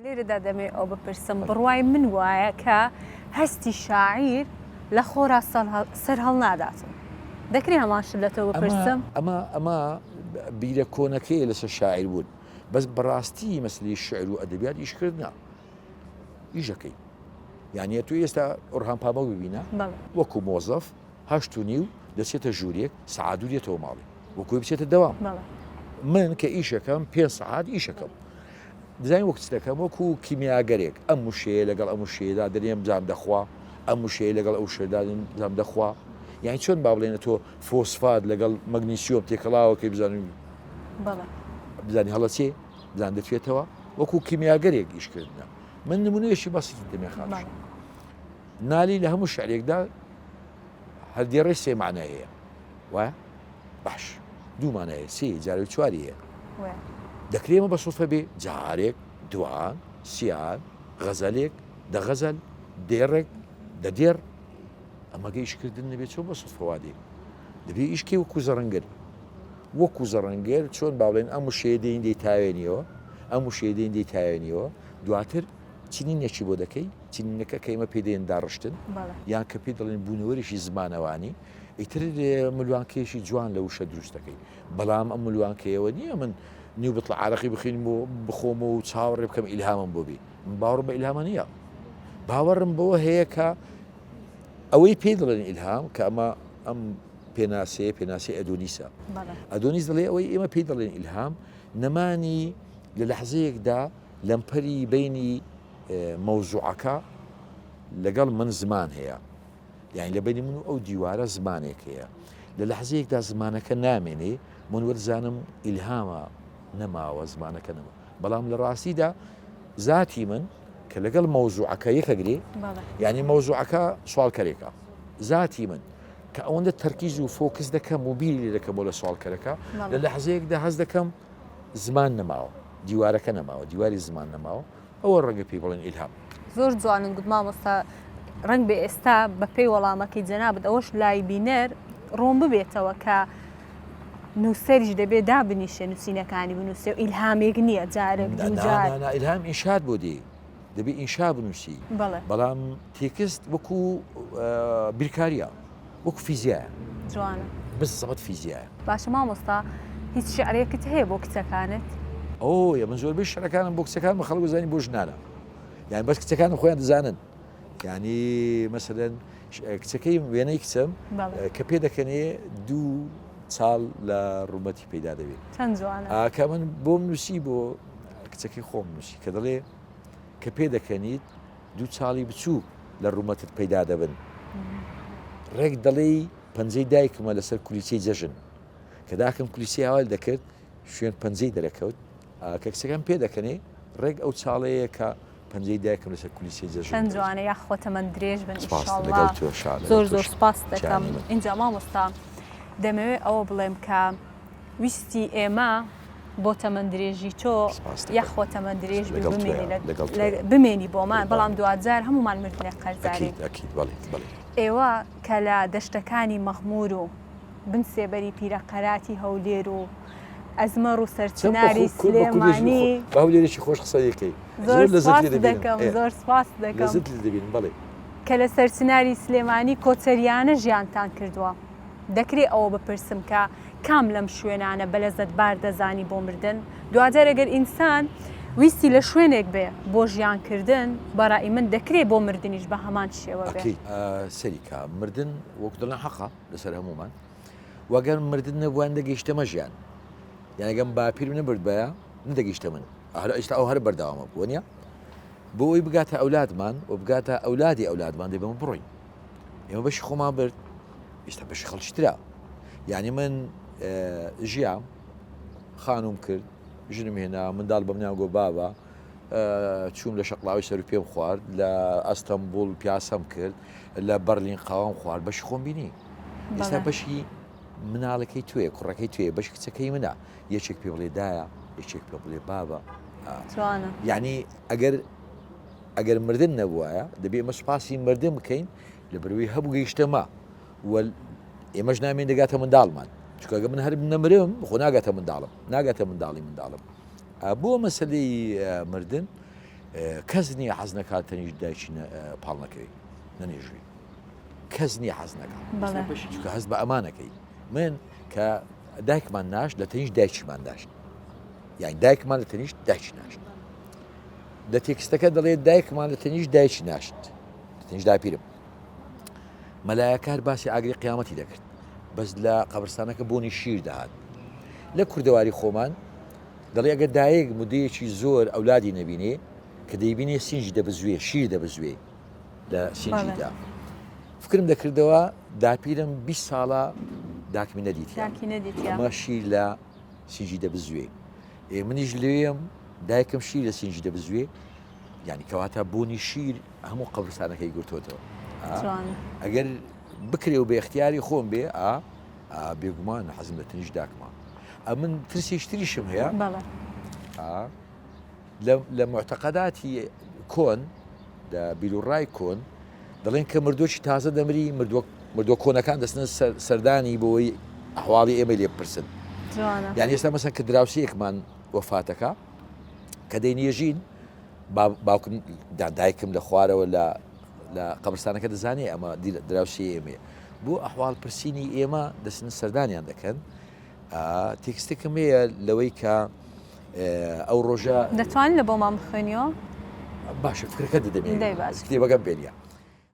لێرەدا دەمێ ئەو بپرسم بڕوای من وایە کە هەستی شاعیر لە خۆرا سەر هەڵ ناداتن دەکری هەماشت لەتەوە بپرسم ئەمە بیرە کۆنەکەی لەسەر شاعیر بوون بەس بەڕاستی مەسلەی شعر و ئەدەبیات ئیشکردنا ئیژەکەی یعنی تو ئێستا ئۆرهان پامە ببینە وەکو مۆزەف 8:30 دەچێتە ژوورێک سەعات دوو دێتەوە ماڵی وەکوی بچێتە دەوام من کە ئیشەکەم 5 سەعات ئیشەکەم دەزانین وەکت دەکەم وەکو کیمیاگەرێک ئەم وشەیە لەگەڵ ئەم وشەیەدا دەرێم بزانام دەخوا ئەم وشەیە لەگەڵ ئەو شێدا بزانام دەخوا یعنی چۆن با بڵێنە تۆ فۆسفات لەگەڵ مەگنیسیۆم تێکەڵاوەکەی بزانی هەڵە چێ بزان دەچێتەوە وەکو کیمیاگەرێک ئیشکردنە من نمونەیەشی بەسیتی دەمێ خاڵ نالی لە هەموو شعرێکدا هەردێڕێ سێ معنای هەیە وایە باش دوو مانایە سێ جارێ چواری هەیە دەکرێمە بە سوفە بێ جارێک دوان سیان غەزەلێک دەغەزەل دێڕێک دەدێر ئەمەگە ئیشکردن نەبێت چۆن بە سوفەوا دێ دەبێ ئیشکی وەکو زەڕەنگەر چۆن با بڵێن ئەم شێدەین دەی تاوێنیەوە ئەم شێدەین دەی تاوێنیەوە دواتر چینینێکی بۆ دەکەی چینینەکە کەیمە پێدەێن داڕشتن یان کە پێ دەڵێن بوونەوەریشی زمانەوانی ئیتر ملوانکێشی جوان لە وشە دروست دەکەی بەڵام ئەم ملوانکەیەوە نییە من نیو بڵ عراقی بخین و بخۆمە و چاوەڕێ بکەم ئیلهامم بۆ بێ من باوەڕم بە ئیلهامە نییە باوەڕم بەوە هەیە کە ئەوەی پێ دەڵێن ئیلهام کە ئەمە ئەم پێناسی ئەدۆنیسە ئەدۆنیس دەڵێ ئەوەی ئێمە پێی دەڵێن ئیلهام نەمانی لە لەحزەیەکدا لەمپەری بینی مەوزوعەکە لەگەڵ من زمان هەیە یعنی لە بینی من و ئەو دیوارە زمانێک هەیە لە لەحزەیەکدا زمانەکە نامێنێ من وەرزانم ئیلهامە نەماوە زمانەکە نەما بەڵام لە ڕاستیدا ذاتی من کە لەگەڵ مەوزوعەکە یەکەگرێ یعنی مەوزوعەکە سوالکەرێکە ذاتی من کە ئەوەندە تەرکیز و فۆکس دەکەم و بیری لێ دەکەم بۆ لە سوالکەرەکە لە لەحزەیەکدا هەز دەکەم زمان نەماوە دیوارەکە نەماوە دیواری زمان نەماوە ئەوە ڕەنگە پێی بڵێن ئیلهام زۆر جوانن گوت مامۆستا ڕنگ بێ ئێستا بە پێی وەڵامەکەی جەنابەت ئەوەش لای بینەر ڕۆم ببێتەوە کە نووسەریش دەبێت دابنیشێ نووسینەکانی بنووسێ و ئیلهامێک نییە جارێک دووجار ئیلهام ئینشاد بۆ دێ دەبێت ئینشا بنووسی بەڵام تێکست وەکو بیرکاریە وەکو فیزیایە جوانە بس زەبەت فیزیایە باشە مامۆستا هیچ شعرێکت هەیە بۆ کچەکانت ئەو من زۆربەی شعرەکانم بۆ کچەکان بە خەڵک بزانی بۆ ژنانە یعنی بەس کچەکانم خۆیان دەزانن یعنی مەسەلەن کچەکەی وێنەی کچەم کە پێ دەکەنێ دوو چاڵ لە ڕوومەتی پەیدا دەبێت چەند جوانە کە من بۆم نووسی بۆ کچەکەی خۆم نووسی کە دەڵێ کە پێ دەکەنیت دوو چاڵی بچوو لە ڕوومەتت پەیدا دەبن ڕێک دەڵێ پەنجەی دایکمە لەسەر کولیچەی جەژن کە داکەم کولیسی هاوال دەکرد شوێن پەنجەی دەرەکەوت کە کچەکەم پێ دەکەنێ ڕێک ئەو چاڵەیە کە پەنجەی دایکم لەسەر کولیسی جەژن چەند جوانە یاخۆتە من درێژ بن ئینشاڵڵا زۆر سوپاس دەکەم اینجا مامۆستا دەمەوێت ئەوە بڵێم کە ویستی ئێمە بۆ تەمەن درێژی تۆ یاخۆ تەمەن درێژ بمێنی بۆمان بەڵام دوجار هەمومان مردنە قەرزاری ئێوە کە لە دەشتەکانی مەخمور و بن سێبەری پیرەقەراتی هەولێر و ئەزمەڕ و سەرچناری سلێمانی هەولێرێکی خۆش قسەیەکەی زۆر سپاس دەکەم کە لە سەرچناری سلێمانی کۆچەریانە ژیانتان کردووە دەکرێت ئەوە بپرسم کە کام لەم شوێنانە بەلەزت بار دەزانی بۆ مردن دوجار ئەگەر ئینسان ویستی لە شوێنێک بێ بۆ ژیانکردن بەڕای من دەکرێت بۆ مردنیش بە هەمان شێوە بێ سەریکا مردن وەکو دڵن حەقا لەسەر هەمومان وەگەر مردن نەبووان دەگەیشتەمە ژیان یانەگەم باپیر نەبرد بەیە نەدەگەیشتە من ئێستا ئەو هەر بەرداوامە بووە نیە بۆ ئەوی بگاتە ئەولادمان و بگاتە ئەولادی ئەولادمان دەبێمە بڕۆین ئێمە بەشی خۆمان برد ئێستا بەشی خەڵکیترا یعنی من ژیام خانوم کرد ژنم هێنا منداڵ بە منیان گۆ بابە چووم لە شەقڵاوی سەر و پێم خوارد لە ئەستەمبول پیاسەم کرد لە بەرلین قاوام خوارد بەشی خۆم بینی ئێستا بەشی مناڵەکەی توێ کوڕەکەی توێ بەشی کچەکەی منە یەکێک پێ بڵێ دایە یەکێک پێ بڵێ بابە یعنی ئەگەر مردن نەبووایە دەبێ ئمە سوپاسی مردن بکەین لە بەروی هەبوو گەیشتەما ئێمەش نامێن دەگاتە منداڵمان چکەگە من هەر نەمرم خۆ ناگاتە منداڵم ناگاتە منداڵی منداڵم بۆ مەسلەی مردن کەس نییە حەز نەکات تەنیشت دایکی پاڵ نەکەوی نەنێژوی کەس نییە حەز نەکات چونکە هەست بە ئەمانەکەی من کە دایکمان ناشت لە تەنیشت دایکیمان داشت یعنی دایکمان لە تەنیشت دایکی ناشت لە تێکستەکە دەڵێت دایکمان لە تەنیشت دایکی ناشت لە تەنیشت داپیرم مەلایەکار باسی ئاگری قیامەتی دەکرد بەس لە قەبرستانەکە بۆنی شیر دەهات لە کوردەواری خۆمان دەڵێ ئەگەر دایک مودەیەکی زۆر ئەولادی نەبینێ کە دەیبینێ سینجی دەبزوێ شیر دەبزوێ لە سینجیدا فکرم دەکردەوە داپیرم 20 ساڵە داکمی نەدیتیان ئەمە شیر لە سینجی دەبزوێ منیش لێم دایکم شیر لە سینجی دەبزوێ یعنی کەواتە بۆنی شیر هەموو قەبرستانەکەی گرتوتەوە ئەگەر بکرێ و بە اختیاری خۆم بێ بێگومان حەزم لە تەنیشت داکما من ترسیشتریشم هەیە لە معتەقەداتی کۆن لە بیرروڕای کۆن دەڵێن کە مردوۆکی تازە دەمری مردووە کۆنەکان دەستنە سەردانی بۆی ئەحواڵی ئێمە لێ بپرسن یعنی ئێستا مەسەن کە دراوسەیەکمان وەفاتەکە کە دەینێژین باوکم دایکم لە خوارەوە لە قەبرستانەکە دەزانێ ئەمە دراوسی ئێمێ بۆ ئەحواڵ پرسینی ئێمە دەستن سەردانیان دەکەن تێکستێکم هەیە لەوەی کە ئەو ڕۆژە دەتوانین لە بۆ مام بخوێنیەوە باشە فکرەکە دەدەمێت کتێبەکەم پێنیە